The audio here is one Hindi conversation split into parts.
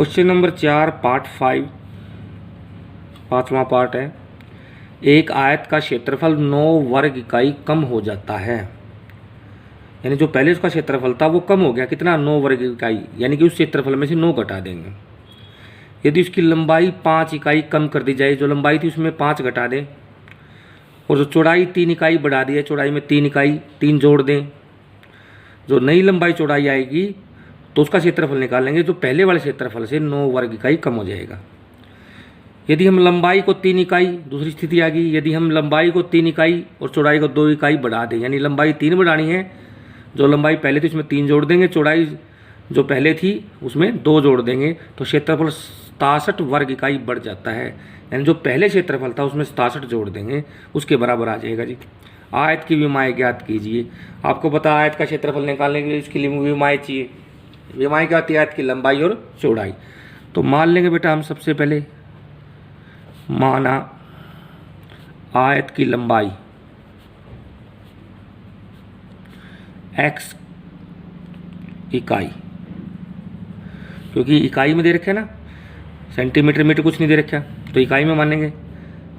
क्वेश्चन नंबर 4 पार्ट 5 पांचवा पार्ट है। एक आयत का क्षेत्रफल 9 वर्ग इकाई कम हो जाता है, यानी जो पहले उसका क्षेत्रफल था वो कम हो गया। कितना? 9 वर्ग इकाई, यानी कि उस क्षेत्रफल में से 9 घटा देंगे। यदि उसकी लंबाई 5 इकाई कम कर दी जाए, जो लंबाई थी उसमें 5 घटा दें, और जो चौड़ाई 3 इकाई बढ़ा दी है, चौड़ाई में 3 इकाई 3 जोड़ दें, जो नई लंबाई चौड़ाई आएगी तो उसका क्षेत्रफल निकालेंगे, जो पहले वाले क्षेत्रफल से 9 वर्ग इकाई कम हो जाएगा। यदि हम लंबाई को 3 इकाई, दूसरी स्थिति आ गई, यदि हम लंबाई को 3 इकाई और चौड़ाई को 2 इकाई बढ़ा दें, यानी लंबाई 3 बढ़ानी है, जो लंबाई पहले थी उसमें 3 जोड़ देंगे, चौड़ाई जो पहले थी उसमें 2 जोड़ देंगे, तो क्षेत्रफल 67 वर्ग इकाई बढ़ जाता है। यानी जो पहले क्षेत्रफल था उसमें 67 जोड़ देंगे, उसके बराबर आ जाएगा जी। आयत की विमाएँ ज्ञात कीजिए। आपको पता आयत का क्षेत्रफल निकालने के लिए उसके लिए विमाएँ चाहिए। विमाएँ क्या होती है? आयत की लंबाई और चौड़ाई। तो मान लेंगे बेटा हम सबसे पहले, माना आयत की लंबाई x इकाई, क्योंकि इकाई में दे रखे ना, सेंटीमीटर मीटर कुछ नहीं दे रखा, तो इकाई में मानेंगे।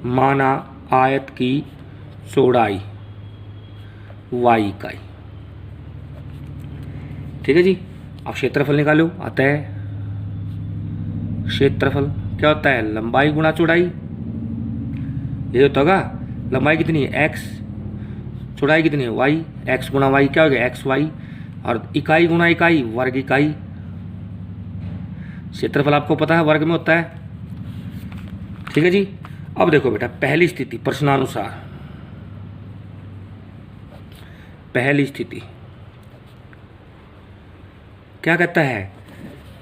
माना आयत की चौड़ाई y इकाई, ठीक है जी। अब क्षेत्रफल निकालो। आता है क्षेत्रफल क्या होता है? लंबाई गुणा चौड़ाई, ये होता होगा। लंबाई कितनी है? x, चौड़ाई कितनी है? y, x गुणा y क्या हो गया? एक्स वाई, और इकाई गुणा इकाई वर्ग इकाई। क्षेत्रफल आपको पता है वर्ग में होता है, ठीक है जी। अब देखो बेटा, पहली स्थिति प्रश्नानुसार, पहली स्थिति क्या कहता है?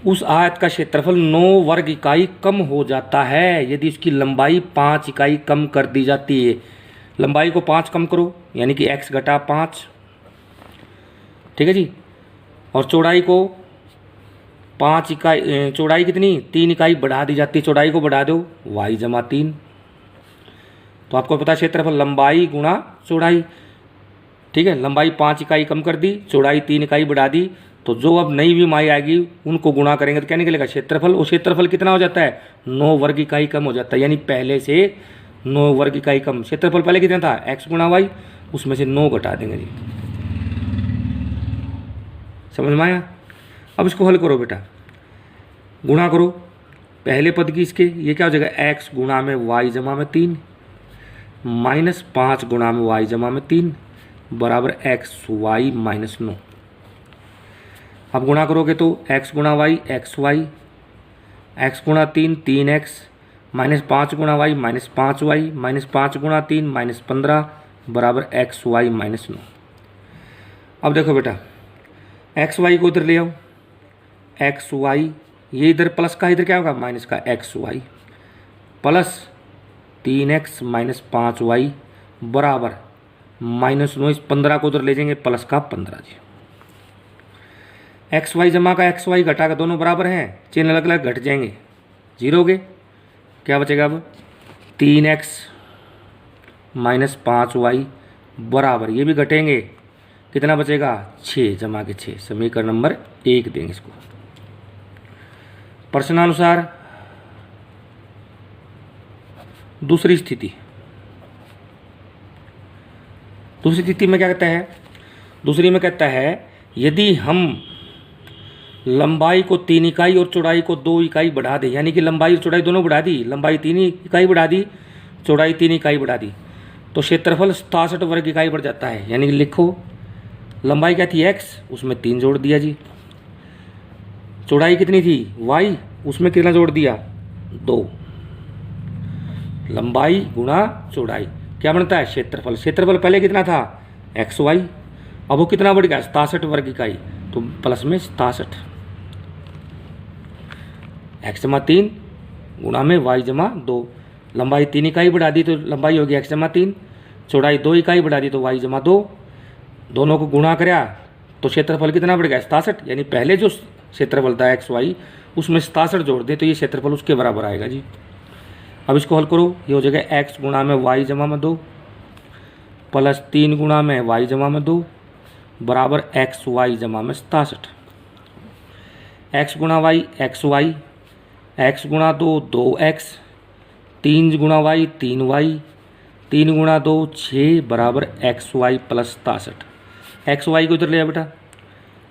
उस आयत का क्षेत्रफल 9 वर्ग इकाई कम हो जाता है यदि उसकी लंबाई 5 इकाई कम कर दी जाती है। लंबाई को 5 कम करो, यानी कि x घटा 5, ठीक है जी। और चौड़ाई को 5 इकाई, चौड़ाई कितनी? 3 इकाई बढ़ा दी जाती है, चौड़ाई को बढ़ा दो y जमा 3। तो आपको पता है क्षेत्रफल लंबाई गुणा चौड़ाई, ठीक है। लंबाई 5 इकाई कम कर दी, चौड़ाई 3 इकाई बढ़ा दी, तो जो अब नई विमाएँ आएगी उनको गुणा करेंगे तो क्या निकलेगा? क्षेत्रफल। और क्षेत्रफल कितना हो जाता है? 9 वर्ग इकाई कम हो जाता है, यानी पहले से 9 वर्ग इकाई कम। क्षेत्रफल पहले कितना था? x गुणा वाई, उसमें से 9 घटा देंगे जी। समझ में आया? अब इसको हल करो बेटा, गुणा करो पहले पद की इसके, ये क्या हो जाएगा? x गुणा में y जमा में 3 माइनस 5 गुणा में y जमा में 3 बराबर x y माइनस 9। अब गुणा करोगे तो x गुणा वाई एक्स वाई, एक्स गुणा 3 3x, माइनस 5 गुणा वाई माइनस 5y, माइनस 5 गुणा 3 माइनस 15 बराबर एक्स वाई माइनस 9। अब देखो बेटा, एक्स वाई को इधर ले आओ, एक्स वाई, ये इधर प्लस का इधर क्या होगा? माइनस का x Y, plus 3x minus 5y बराबर माइनस 9। इस 15 को उधर ले जाएंगे, प्लस का 15 जी। एक्स वाई जमा का एक्स वाई घटा का दोनों बराबर हैं, चिन्ह अलग अलग घट जाएंगे, जीरो हो गए। क्या बचेगा अब? 3x माइनस 5y बराबर, ये भी घटेंगे, कितना बचेगा? 6 जमा के 6। समीकरण नंबर 1 देंगे इसको। प्रश्नानुसार दूसरी स्थिति, दूसरी स्थिति में क्या कहता है? दूसरी में कहता है यदि हम लंबाई को 3 इकाई और चौड़ाई को 2 इकाई बढ़ा दें, यानी कि लंबाई और चौड़ाई दोनों बढ़ा दी, लंबाई 3 इकाई बढ़ा दी, चौड़ाई 3 इकाई बढ़ा दी, तो क्षेत्रफल 67 वर्ग इकाई बढ़ जाता है। यानी कि लिखो, लंबाई क्या थी? x, उसमें 3 जोड़ दिया जी। चौड़ाई कितनी थी? y, उसमें कितना जोड़ दिया? 2। लंबाई गुणा चौड़ाई क्या बनता है? क्षेत्रफल। क्षेत्रफल पहले कितना था? एक्स वाई, अब वो कितना बढ़ गया? 67 वर्ग इकाई, तो प्लस में 67, एक्स जमा 3 गुणा में वाई जमा 2। लंबाई 3 इकाई बढ़ा दी तो लंबाई होगी एक्स जमा 3, चौड़ाई 2 इकाई बढ़ा दी तो वाई जमा 2। दोनों को गुणा कराया तो क्षेत्रफल कितना बढ़ गया? 67। यानी पहले जो क्षेत्रफल था एक्स वाई, उसमें 67 जोड़ दें तो ये क्षेत्रफल उसके बराबर आएगा जी। अब इसको हल करो, ये हो जाएगा एक्स गुणा में वाई जमा में 2 प्लस 3 गुणा में वाई जमा में 2 बराबर एक्स वाई जमा में 67। एक्स गुणा वाई एक्स वाई, एक्स गुणा 2 2x, 3 गुणा वाई 3y, 3 गुणा 2 6 बराबर X Y plus 67। X Y को इधर ले बेटा,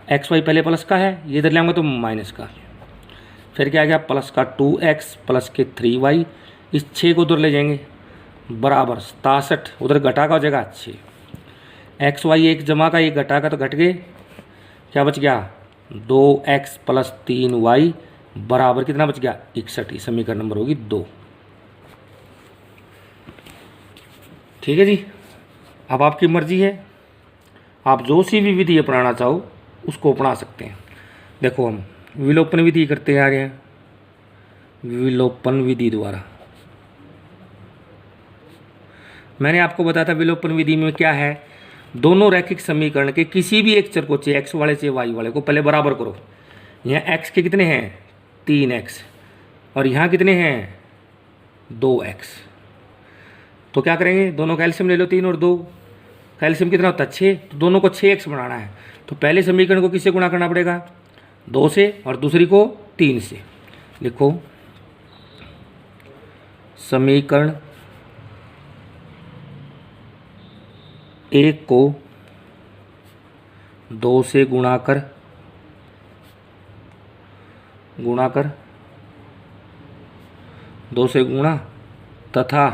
एक्स वाई पहले प्लस का है, ये इधर ले आऊँगा तो माइनस का, फिर क्या आ गया प्लस का 2x प्लस के 3y, इस 6 को उधर ले जाएंगे बराबर 67, उधर घटा का हो जाएगा 6। एक्स वाई एक जमा का एक घटा का तो घट गए, क्या बच गया 2x प्लस 3y बराबर कितना बच गया 61। ये समीकरण नंबर होगी 2। ठीक है जी। अब आपकी मर्जी है, आप जो सी भी विधि अपनाना चाहो उसको अपना सकते हैं। देखो हम विलोपन विधि करते आ रहे हैं, विलोपन विधि द्वारा मैंने आपको बताया था विलोपन विधि में क्या है, दोनों रैखिक समीकरण के किसी भी एक चर को चाहे एक्स वाले चाहे वाई वाले को पहले बराबर करो। यहाँ एक्स के कितने हैं 3x और यहाँ कितने हैं 2x, तो क्या करेंगे दोनों का एलसीएम ले लो, 3 और 2 का एलसीएम कितना होता है 6, तो दोनों को 6x बनाना है तो पहले समीकरण को किससे गुणा करना पड़ेगा 2 से और दूसरी को 3 से। लिखो समीकरण 1 को 2 से गुणा कर 2 से गुणा तथा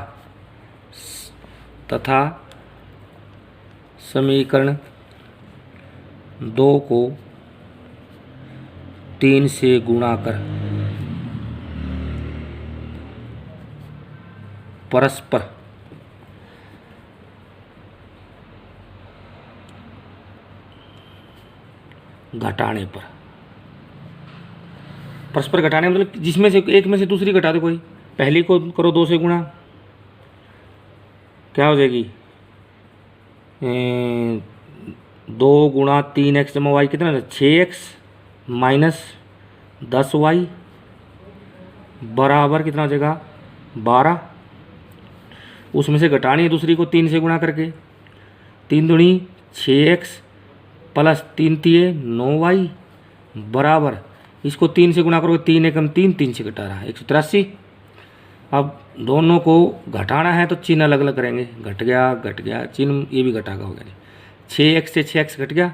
समीकरण 2 को 3 से गुणा कर परस्पर घटाने पर, परस्पर घटाने मतलब जिसमें से एक में से दूसरी घटा दो, कोई पहली को करो 2 से गुणा, क्या हो जाएगी 2 गुणा 3x जमा वाई कितना 6x माइनस 10y बराबर कितना हो जाएगा 12। उसमें से घटानी है दूसरी को 3 से गुणा करके, 3 दूनी 6x प्लस 3 तिये 9y बराबर, इसको 3 से गुणा करोगे 3 एकम 3, 3 से घटा रहा है 183। अब दोनों को घटाना है तो चिन्ह अलग अलग करेंगे, घट गया चिन्ह, ये भी घटा का हो गया जी, 6x से 6x घट गया,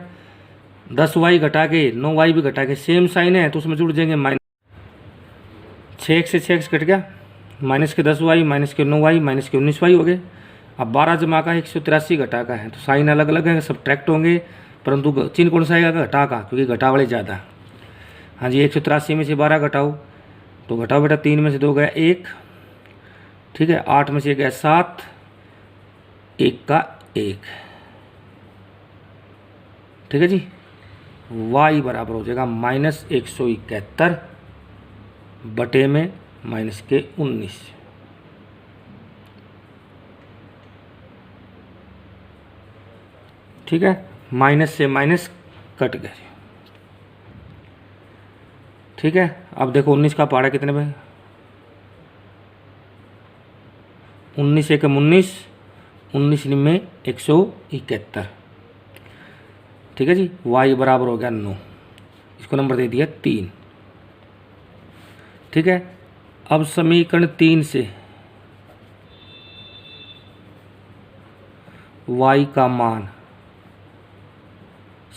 10y घटा के 9y भी घटा के सेम साइन है तो उसमें जुड़ जाएंगे माइनस, 6x से 6x घट गया, माइनस के 10y माइनस के 9y माइनस के 19y हो गए। अब 12 जमा का 183 घटा का है तो साइन अलग अलग है, सब्ट्रैक्ट होंगे, परंतु चिन्ह कौन सा आएगा घटा का, क्योंकि घटा वाले ज़्यादा। हाँ जी 183 में से 12 घटाओ तो घटाओ बेटा, 3 में से 2 गया 1, ठीक है, 8 में से गया 7, 1 का 1, ठीक है जी। y बराबर हो जाएगा -171 बटे में माइनस के 19। ठीक है, माइनस से माइनस कट गए। ठीक है, अब देखो 19 का पहाड़ा कितने में 19 एकम 19, 19 में 171। ठीक है जी, y बराबर हो गया 9, इसको नंबर दे दिया 3। ठीक है, अब समीकरण 3 से y का मान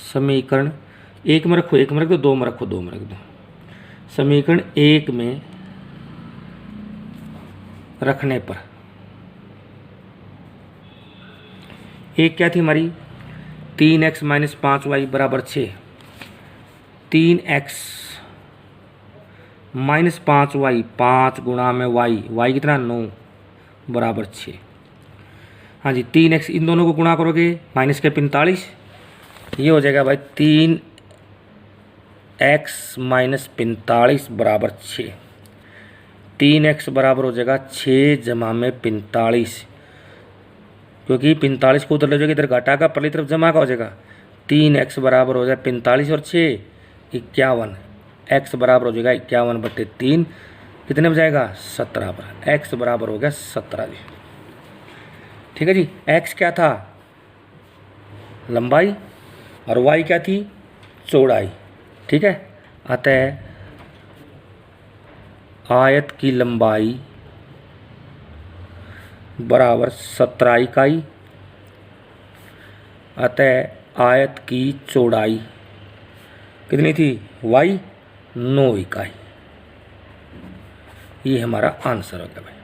समीकरण 1 में रखो, 1 में रख दो, 2 में रखो, 2 में रख दो। समीकरण 1 में रखने पर एक क्या थी हमारी 3x माइनस 5y बराबर 6, 3x माइनस 5y 5 गुणा में y कितना 9 बराबर 6। हाँ जी 3x इन दोनों को गुणा करोगे माइनस के 45, ये हो जाएगा भाई 3x माइनस 45 बराबर 6। 3x बराबर हो जाएगा 6 जमा में 45, क्योंकि 45 को उधर ले जाएगा, इधर घटा का पहली तरफ जमा का हो जाएगा। 3x बराबर हो जाए 45 और 6 51, x बराबर हो जाएगा 51 बटे 3, कितने में जाएगा 17 पर, x बराबर हो गया 17 जी। ठीक है जी, x क्या था लंबाई और y क्या थी चौड़ाई। ठीक है, अतः आयत की लंबाई बराबर 17 इकाई, अतः आयत की चौड़ाई कितनी थी y 9 इकाई। ये हमारा आंसर हो गया भाई।